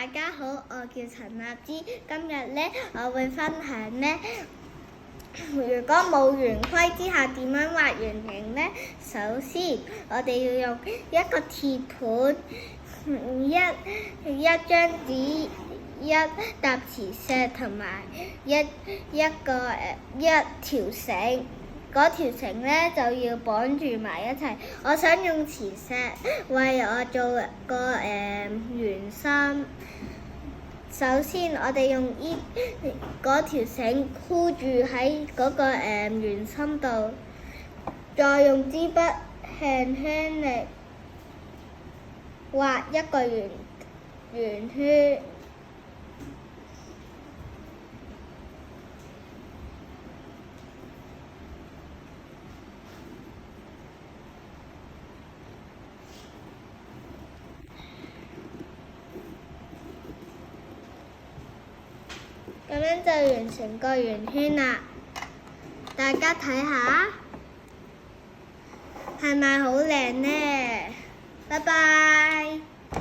大家好，我叫陳立芝。今日呢，我會分享呢，如果冇圓規之下點樣畫圓形呢？首先，我哋要用一個鐵盤、一張紙、一沓磁石同埋一條繩。嗰條繩呢就要綁住埋一齊。我想用磁石為我做個圓心。首先，我哋用嗰條繩箍住喺嗰個圓心度，再用支筆輕輕地畫一個圓圈。咁樣就完成個圓圈啦，大家睇下，係咪好靚呢？拜拜。